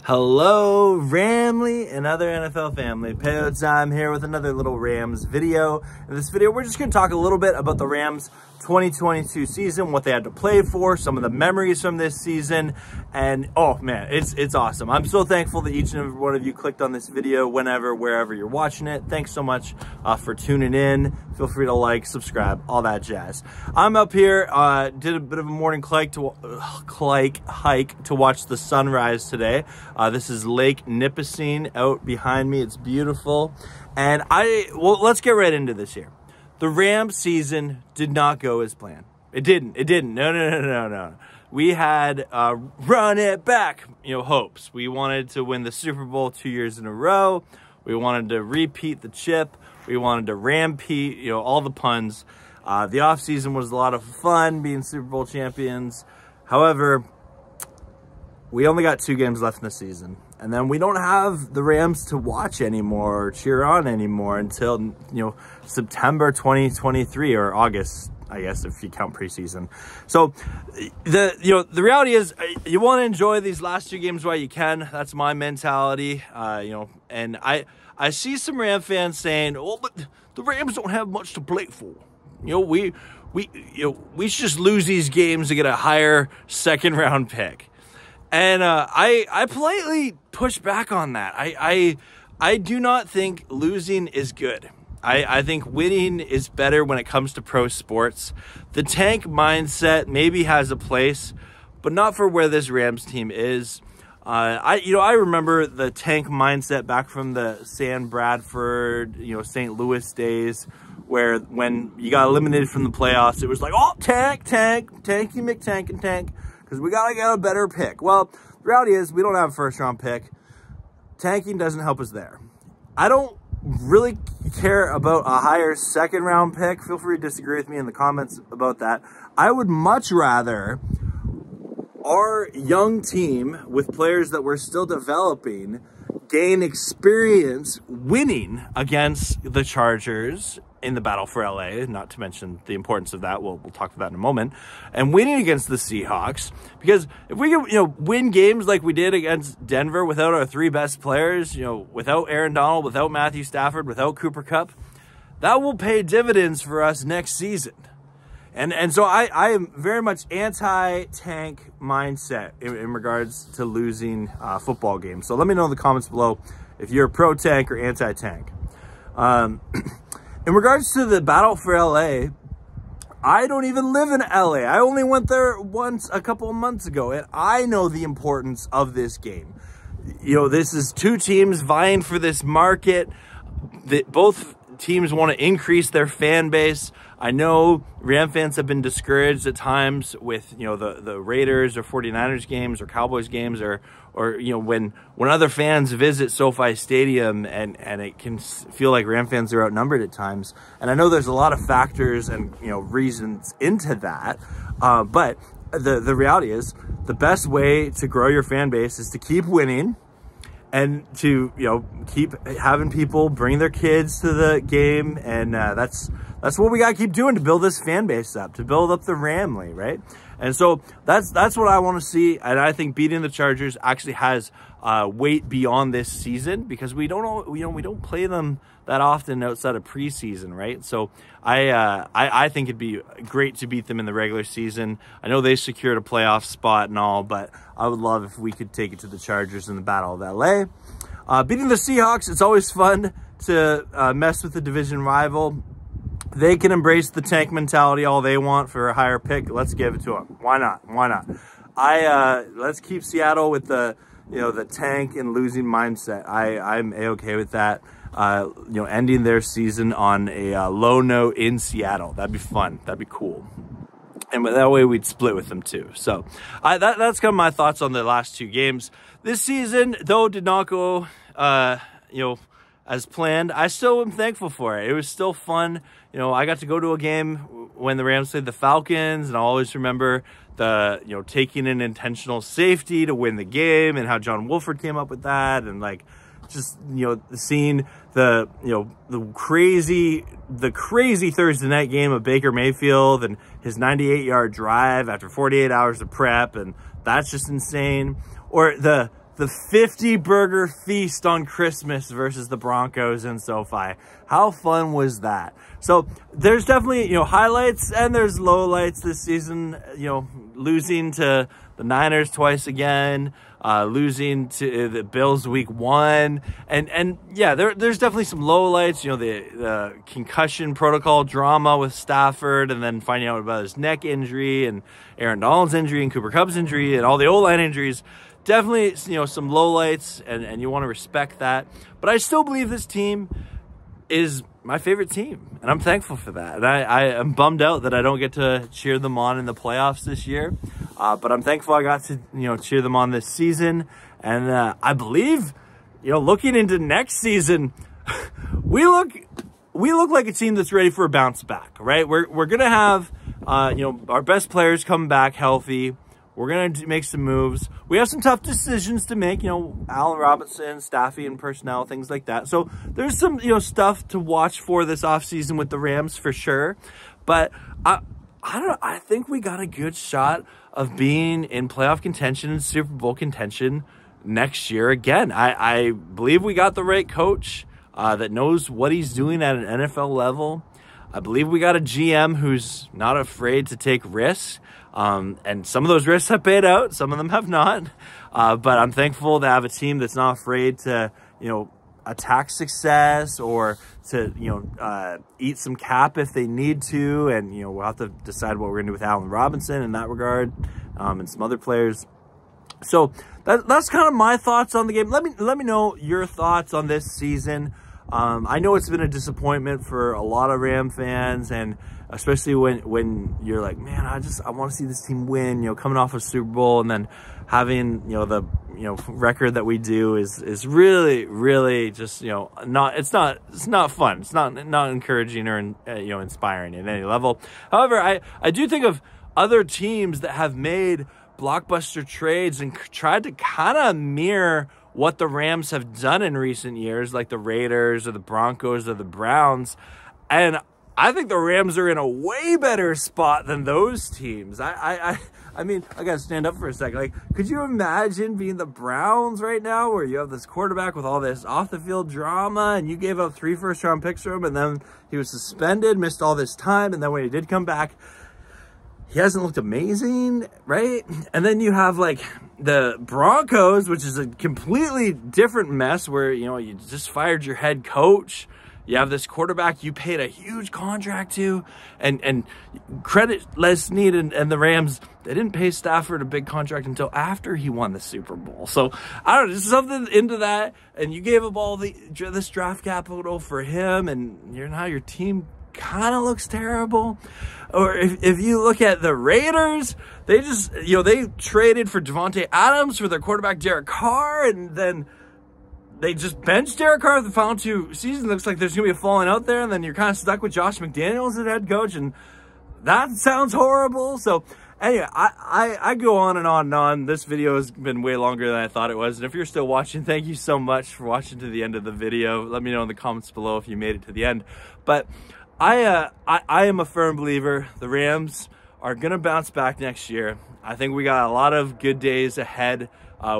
Hello, Ramley and other NFL family. Peo time here with another little Rams video. In this video, we're just going to talk a little bit about the Rams 2022 season, what they had to play for, some of the memories from this season, and oh man, it's awesome. I'm so thankful that each and every one of you clicked on this video whenever, wherever you're watching it. Thanks so much for tuning in. Feel free to like, subscribe, all that jazz. I'm up here, did a bit of a morning hike to watch the sunrise today. This is Lake Nipissing out behind me. It's beautiful. And let's get right into this here. The Rams season did not go as planned. It didn't. No. We had run it back, hopes. We wanted to win the Super Bowl 2 years in a row. We wanted to repeat the chip. We wanted to rampete, all the puns. The offseason was a lot of fun being Super Bowl champions. However, we only got 2 games left in the season. And then we don't have the Rams to watch anymore or cheer on anymore until, September 2023 or August, I guess, if you count preseason. So the reality is you want to enjoy these last 2 games while you can. That's my mentality. And I see some Ram fans saying, "Oh, but the Rams don't have much to play for. We should just lose these games to get a higher second round pick." And I politely push back on that. I do not think losing is good. I think winning is better when it comes to pro sports. The tank mindset maybe has a place, but not for where this Rams team is. I remember the tank mindset back from the Sam Bradford, St. Louis days, where when you got eliminated from the playoffs, it was like, oh, tanky McTank and tank. Because we got to get a better pick. Well, the reality is we don't have a first-round pick. Tanking doesn't help us there. I don't really care about a higher second-round pick. Feel free to disagree with me in the comments about that. I would much rather our young team with players that we're still developing gain experience winning against the Chargers in the battle for LA, not to mention the importance of that. We'll talk about that in a moment. And winning against the Seahawks, because if we can, win games like we did against Denver without our 3 best players, without Aaron Donald, without Matthew Stafford, without Cooper Kupp, that will pay dividends for us next season. And so I am very much anti-tank mindset in regards to losing football games. So let me know in the comments below if you're pro-tank or anti-tank. In regards to the battle for LA, I don't even live in LA. I only went there once a couple of months ago, and I know the importance of this game. This is 2 teams vying for this market. Both teams want to increase their fan base. I know Ram fans have been discouraged at times with, the Raiders or 49ers games or Cowboys games or when other fans visit SoFi Stadium and it can feel like Ram fans are outnumbered at times. And I know there's a lot of factors and, reasons into that. But the reality is the best way to grow your fan base is to keep winning and to, keep having people bring their kids to the game. And that's what we got to keep doing to build this fan base up, to build up the Ramley, right? And so that's what I want to see. And I think beating the Chargers actually has weight beyond this season, because we don't play them that often outside of preseason, right? So I think it'd be great to beat them in the regular season. I know they secured a playoff spot and all, but I would love if we could take it to the Chargers in the Battle of LA. Beating the Seahawks, it's always fun to mess with the division rival. They can embrace the tank mentality all they want for a higher pick. Let's give it to them. Why not? Let's keep Seattle with the tank and losing mindset. I'm A-okay with that. Ending their season on a low note in Seattle. That'd be fun. That'd be cool. And that way we'd split with them too. So that's kind of my thoughts on the last 2 games. This season, though, did not go, as planned. I still am thankful for it. It was still fun. I got to go to a game when the Rams played the Falcons, and I'll always remember the, taking an intentional safety to win the game and how John Wolford came up with that, and just, seeing the crazy Thursday night game of Baker Mayfield and his 98-yard drive after 48 hours of prep, and that's just insane. Or the the 50 burger feast on Christmas versus the Broncos in SoFi. How fun was that? So there's definitely, you know, highlights and there's lowlights this season, you know, losing to the Niners twice again, losing to the Bills week 1. And yeah, there's definitely some lowlights, you know, the concussion protocol drama with Stafford, and then finding out about his neck injury and Aaron Donald's injury and Cooper Kupp's injury and all the O-line injuries. Definitely, you know, some lowlights, and you want to respect that. But I still believe this team is my favorite team, and I'm thankful for that. And I am bummed out that I don't get to cheer them on in the playoffs this year. But I'm thankful I got to, you know, cheer them on this season. And I believe, you know, looking into next season, we look like a team that's ready for a bounce back, right? We're gonna have, you know, our best players come back healthy. We're going to make some moves. We have some tough decisions to make, you know, Allen Robinson, staffing and personnel, things like that. So there's some, you know, stuff to watch for this offseason with the Rams for sure. But I don't know. I think we got a good shot of being in playoff contention and Super Bowl contention next year again. I believe we got the right coach that knows what he's doing at an NFL level. I believe we got a GM who's not afraid to take risks. And some of those risks have paid out. Some of them have not. But I'm thankful to have a team that's not afraid to, you know, attack success or to, you know, eat some cap if they need to. And, you know, we'll have to decide what we're going to do with Allen Robinson in that regard, and some other players. So that's kind of my thoughts on the game. Let me know your thoughts on this season. I know it's been a disappointment for a lot of Ram fans, and especially when you're like, man, I want to see this team win, you know, coming off a Super Bowl, and then having, you know, the, you know, record that we do is really just, you know, it's not fun. It's not encouraging or, you know, inspiring at any level. However, I do think of other teams that have made blockbuster trades and tried to kind of mirror what the Rams have done in recent years, like the Raiders or the Broncos or the Browns. And I think the Rams are in a way better spot than those teams. I mean, I got to stand up for a second. Like, could you imagine being the Browns right now, where you have this quarterback with all this off-the-field drama, and you gave up 3 first-round picks for him, and then he was suspended, missed all this time, and then when he did come back, he hasn't looked amazing, right? And then you have, like, the Broncos, which is a completely different mess where, you know, you just fired your head coach. You have this quarterback you paid a huge contract to, and credit less needed. And the Rams, they didn't pay Stafford a big contract until after he won the Super Bowl. So, I don't know, just something into that. And you gave up all this draft capital for him, and now your team kind of looks terrible. Or if you look at the Raiders, they just, you know, they traded for Devontae Adams for their quarterback Derek Carr, and then they just benched Derek Carr for the final 2 seasons. Looks like there's going to be a falling out there, and then you're kind of stuck with Josh McDaniels as head coach, and that sounds horrible. So anyway, I go on and on and on. This video has been way longer than I thought it was. And if you're still watching, thank you so much for watching to the end of the video. Let me know in the comments below if you made it to the end. But I am a firm believer the Rams are going to bounce back next year. I think we got a lot of good days ahead.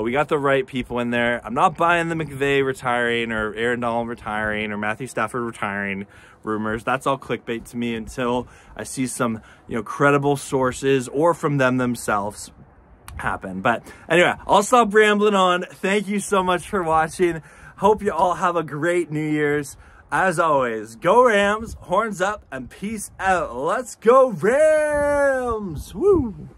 We got the right people in there. I'm not buying the McVay retiring or Aaron Donald retiring or Matthew Stafford retiring rumors. That's all clickbait to me until I see some, you know, credible sources or from them themselves happen. But anyway, I'll stop rambling on. Thank you so much for watching. Hope you all have a great New Year's. As always, go Rams, horns up, and peace out. Let's go Rams! Woo!